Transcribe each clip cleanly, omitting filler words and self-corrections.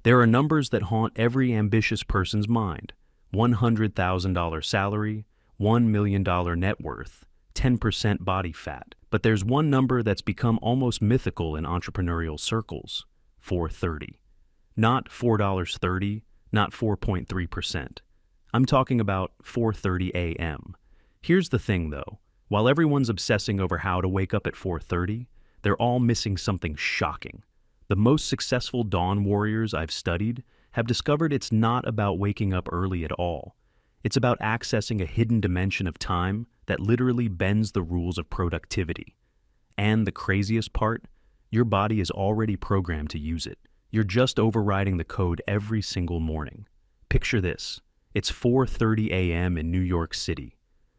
There are numbers that haunt every ambitious person's mind: $100,000 salary, $1 million net worth, 10% body fat. But there's one number that's become almost mythical in entrepreneurial circles: 430. Not $4.30, not 4.3%. I'm talking about 4:30 a.m. Here's the thing though, while everyone's obsessing over how to wake up at 4:30, they're all missing something shocking. The most successful dawn warriors I've studied have discovered it's not about waking up early at all. It's about accessing a hidden dimension of time that literally bends the rules of productivity. And the craziest part, your body is already programmed to use it. You're just overriding the code every single morning. Picture this. It's 4:30 a.m. in New York City.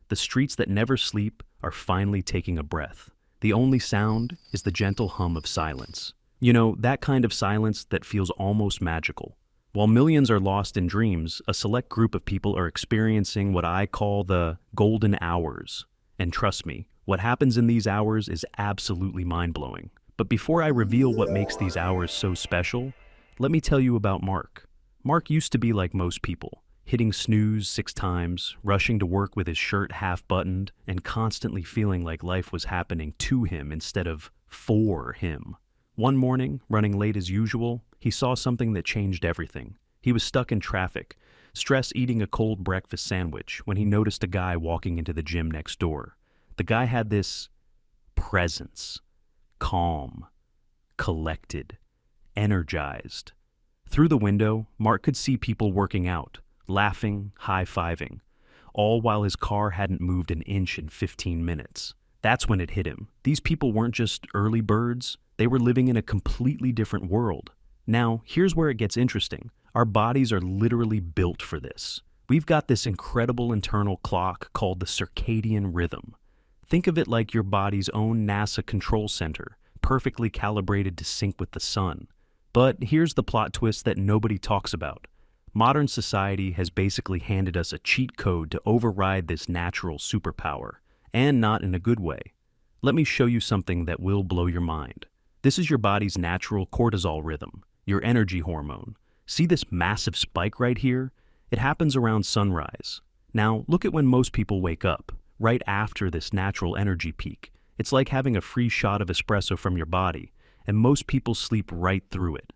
The streets that never sleep are finally taking a breath. The only sound is the gentle hum of silence. You know, that kind of silence that feels almost magical. While millions are lost in dreams, a select group of people are experiencing what I call the golden hours. And trust me, what happens in these hours is absolutely mind-blowing. But before I reveal what makes these hours so special, let me tell you about Mark. Mark used to be like most people, hitting snooze 6 times, rushing to work with his shirt half-buttoned, and constantly feeling like life was happening to him instead of for him. One morning, running late as usual, he saw something that changed everything. He was stuck in traffic, stress eating a cold breakfast sandwich, when he noticed a guy walking into the gym next door. The guy had this presence. Calm, collected, energized. Through the window, Mark could see people working out, laughing, high-fiving, all while his car hadn't moved an inch in 15 minutes. That's when it hit him. These people weren't just early birds, they were living in a completely different world. Now, here's where it gets interesting. Our bodies are literally built for this. We've got this incredible internal clock called the circadian rhythm. Think of it like your body's own NASA control center, perfectly calibrated to sync with the sun. But here's the plot twist that nobody talks about. Modern society has basically handed us a cheat code to override this natural superpower, and not in a good way. Let me show you something that will blow your mind. This is your body's natural cortisol rhythm, your energy hormone. See this massive spike right here? It happens around sunrise. Now, look at when most people wake up, right after this natural energy peak. It's like having a free shot of espresso from your body, and most people sleep right through it.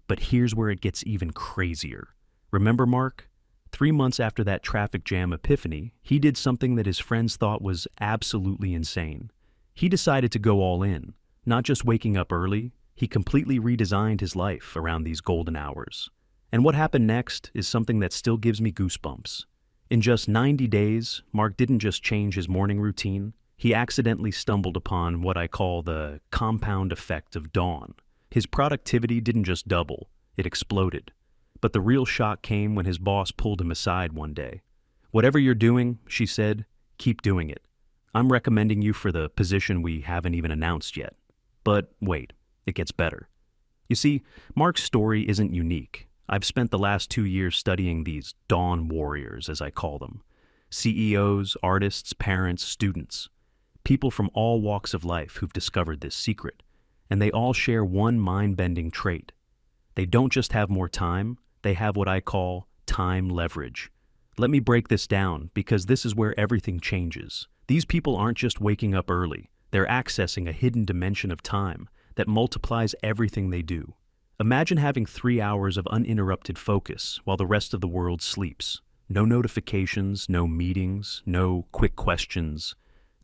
But here's where it gets even crazier. Remember Mark? 3 months after that traffic jam epiphany, he did something that his friends thought was absolutely insane. He decided to go all in. Not just waking up early, he completely redesigned his life around these golden hours. And what happened next is something that still gives me goosebumps. In just 90 days, Mark didn't just change his morning routine, he accidentally stumbled upon what I call the compound effect of dawn. His productivity didn't just double, it exploded. But the real shock came when his boss pulled him aside one day. "Whatever you're doing," she said, "keep doing it. I'm recommending you for the position we haven't even announced yet." But wait, it gets better. You see, Mark's story isn't unique. I've spent the last 2 years studying these dawn warriors, as I call them. CEOs, artists, parents, students. People from all walks of life who've discovered this secret. And they all share one mind-bending trait. They don't just have more time, they have what I call time leverage. Let me break this down, because this is where everything changes. These people aren't just waking up early. They're accessing a hidden dimension of time that multiplies everything they do. Imagine having 3 hours of uninterrupted focus while the rest of the world sleeps. No notifications, no meetings, no quick questions.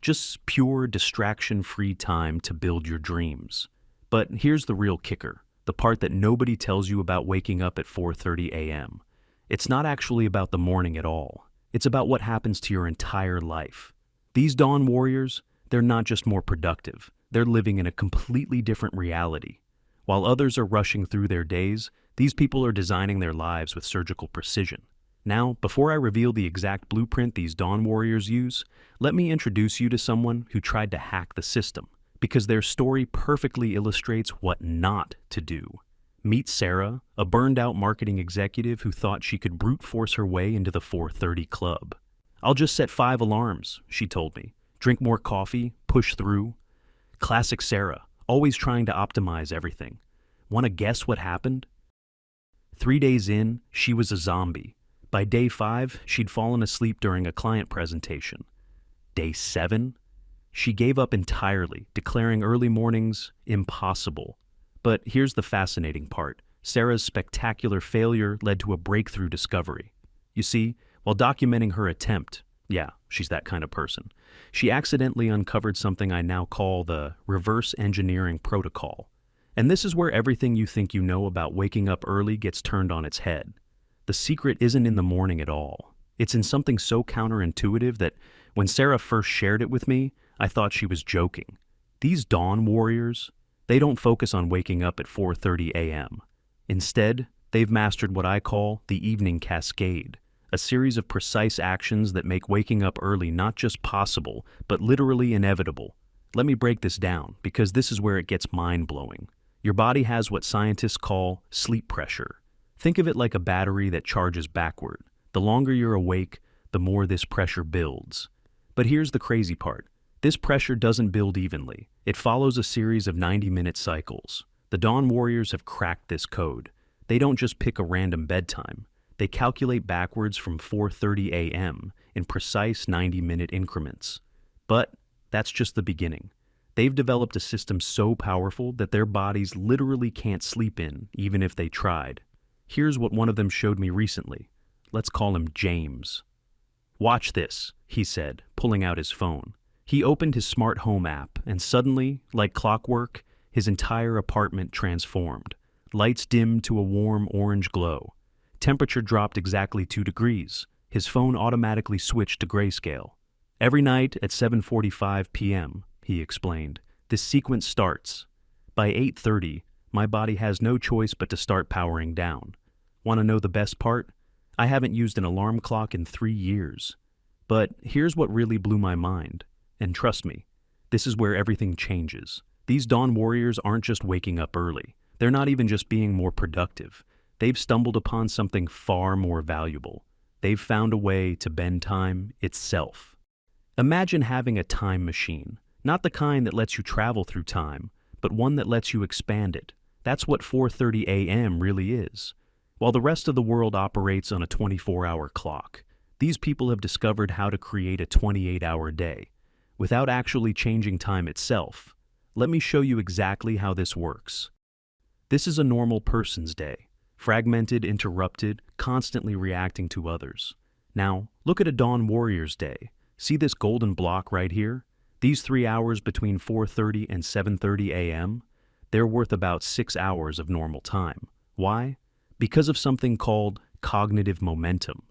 Just pure distraction-free time to build your dreams. But here's the real kicker, the part that nobody tells you about waking up at 4:30 a.m. It's not actually about the morning at all. It's about what happens to your entire life. These dawn warriors, they're not just more productive, they're living in a completely different reality. While others are rushing through their days, these people are designing their lives with surgical precision. Now, before I reveal the exact blueprint these dawn warriors use, let me introduce you to someone who tried to hack the system, because their story perfectly illustrates what not to do. Meet Sarah, a burned-out marketing executive who thought she could brute force her way into the 4:30 club. "I'll just set 5 alarms," she told me. "Drink more coffee, push through." Classic Sarah, always trying to optimize everything. Want to guess what happened? 3 days in, she was a zombie. By day 5, she'd fallen asleep during a client presentation. Day 7, she gave up entirely, declaring early mornings impossible. But here's the fascinating part. Sarah's spectacular failure led to a breakthrough discovery. You see, while documenting her attempt, yeah, she's that kind of person, she accidentally uncovered something I now call the reverse engineering protocol. And this is where everything you think you know about waking up early gets turned on its head. The secret isn't in the morning at all. It's in something so counterintuitive that when Sarah first shared it with me, I thought she was joking. These dawn warriors, they don't focus on waking up at 4:30 a.m. Instead, they've mastered what I call the evening cascade, a series of precise actions that make waking up early not just possible, but literally inevitable. Let me break this down, because this is where it gets mind-blowing. Your body has what scientists call sleep pressure. Think of it like a battery that charges backward. The longer you're awake, the more this pressure builds. But here's the crazy part. This pressure doesn't build evenly. It follows a series of 90-minute cycles. The Dawn Warriors have cracked this code. They don't just pick a random bedtime. They calculate backwards from 4:30 a.m. in precise 90-minute increments. But that's just the beginning. They've developed a system so powerful that their bodies literally can't sleep in, even if they tried. Here's what one of them showed me recently. Let's call him James. "Watch this," he said, pulling out his phone. He opened his smart home app, and suddenly, like clockwork, his entire apartment transformed. Lights dimmed to a warm orange glow. Temperature dropped exactly 2 degrees. His phone automatically switched to grayscale. "Every night at 7:45 p.m., he explained, "this sequence starts. By 8:30, my body has no choice but to start powering down. Want to know the best part? I haven't used an alarm clock in 3 years. But here's what really blew my mind. And trust me, this is where everything changes. These Dawn Warriors aren't just waking up early. They're not even just being more productive. They've stumbled upon something far more valuable. They've found a way to bend time itself. Imagine having a time machine, not the kind that lets you travel through time, but one that lets you expand it. That's what 4:30 a.m. really is. While the rest of the world operates on a 24-hour clock, these people have discovered how to create a 28-hour day without actually changing time itself. Let me show you exactly how this works. This is a normal person's day, fragmented, interrupted, constantly reacting to others. Now, look at a Dawn Warrior's day. See this golden block right here? These 3 hours between 4:30 and 7:30 a.m., they're worth about 6 hours of normal time. Why? Because of something called cognitive momentum.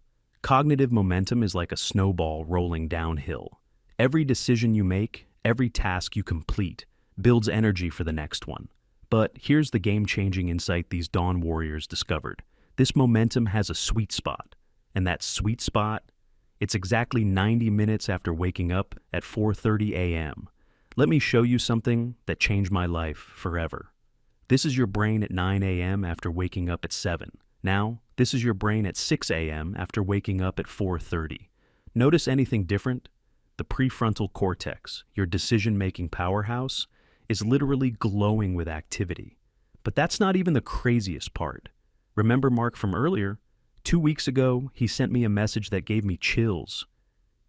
Cognitive momentum is like a snowball rolling downhill. Every decision you make, every task you complete, builds energy for the next one. But here's the game-changing insight these Dawn Warriors discovered. This momentum has a sweet spot, and that sweet spot, it's exactly 90 minutes after waking up at 4:30 a.m. Let me show you something that changed my life forever. This is your brain at 9 a.m. after waking up at 7. Now, this is your brain at 6 a.m. after waking up at 4:30. Notice anything different? The prefrontal cortex, your decision-making powerhouse, is literally glowing with activity. But that's not even the craziest part. Remember Mark from earlier? 2 weeks ago, he sent me a message that gave me chills.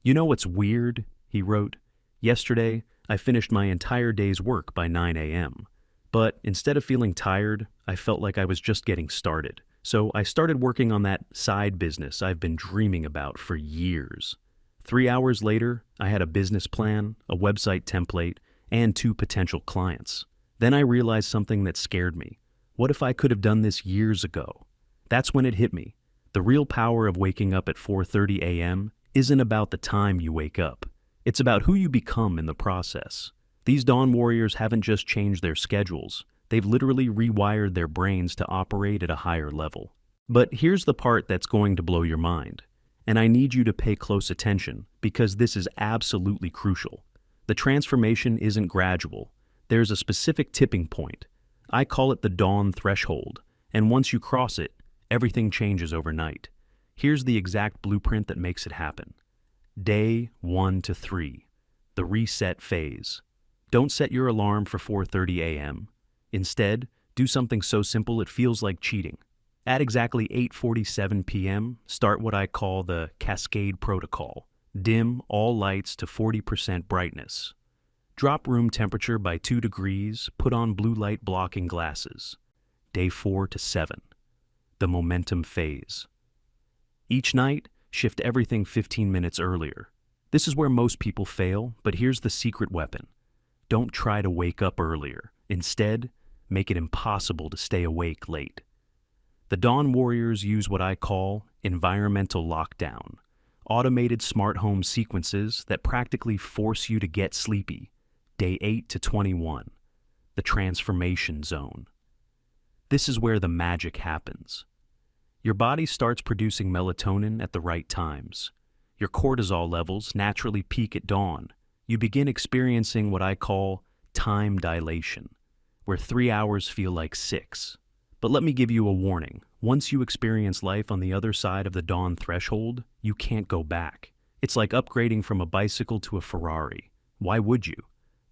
"You know what's weird?" he wrote. "Yesterday, I finished my entire day's work by 9 a.m. But instead of feeling tired, I felt like I was just getting started. So I started working on that side business I've been dreaming about for years. 3 hours later, I had a business plan, a website template, and 2 potential clients. Then I realized something that scared me. What if I could have done this years ago? That's when it hit me. The real power of waking up at 4:30 a.m. isn't about the time you wake up. It's about who you become in the process. These Dawn Warriors haven't just changed their schedules. They've literally rewired their brains to operate at a higher level. But here's the part that's going to blow your mind. And I need you to pay close attention, because this is absolutely crucial. The transformation isn't gradual. There's a specific tipping point. I call it the dawn threshold, and once you cross it, everything changes overnight. Here's the exact blueprint that makes it happen. Day 1 to 3, the reset phase. Don't set your alarm for 4:30 a.m. Instead, do something so simple it feels like cheating. At exactly 8:47 p.m., start what I call the Cascade protocol. Dim all lights to 40% brightness. Drop room temperature by 2 degrees, put on blue light blocking glasses. Day 4 to 7. The momentum phase. Each night, shift everything 15 minutes earlier. This is where most people fail, but here's the secret weapon. Don't try to wake up earlier. Instead, make it impossible to stay awake late. The Dawn Warriors use what I call environmental lockdown, automated smart home sequences that practically force you to get sleepy. Day 8 to 21, the transformation zone. This is where the magic happens. Your body starts producing melatonin at the right times. Your cortisol levels naturally peak at dawn. You begin experiencing what I call time dilation, where 3 hours feel like 6. But let me give you a warning. Once you experience life on the other side of the dawn threshold, you can't go back. It's like upgrading from a bicycle to a Ferrari. Why would you?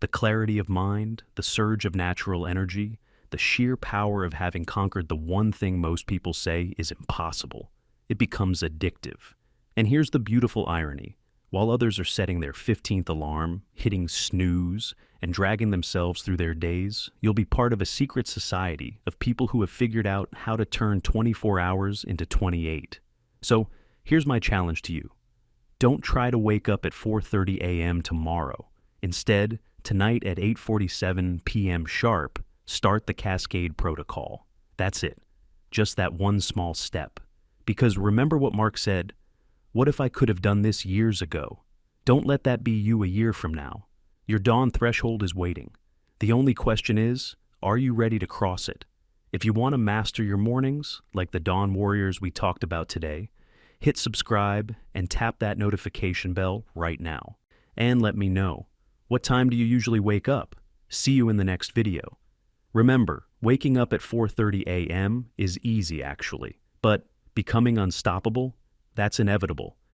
The clarity of mind, the surge of natural energy, the sheer power of having conquered the one thing most people say is impossible. It becomes addictive. And here's the beautiful irony. While others are setting their 15th alarm, hitting snooze, and dragging themselves through their days, you'll be part of a secret society of people who have figured out how to turn 24 hours into 28. So, here's my challenge to you. Don't try to wake up at 4:30 a.m. tomorrow. Instead, tonight at 8:47 p.m. sharp, start the Cascade protocol. That's it. Just that one small step. Because remember what Mark said, what if I could have done this years ago? Don't let that be you a year from now. Your dawn threshold is waiting. The only question is, are you ready to cross it? If you want to master your mornings, like the Dawn Warriors we talked about today, hit subscribe and tap that notification bell right now. And let me know, what time do you usually wake up? See you in the next video. Remember, waking up at 4:30 a.m. is easy actually, but becoming unstoppable, that's inevitable.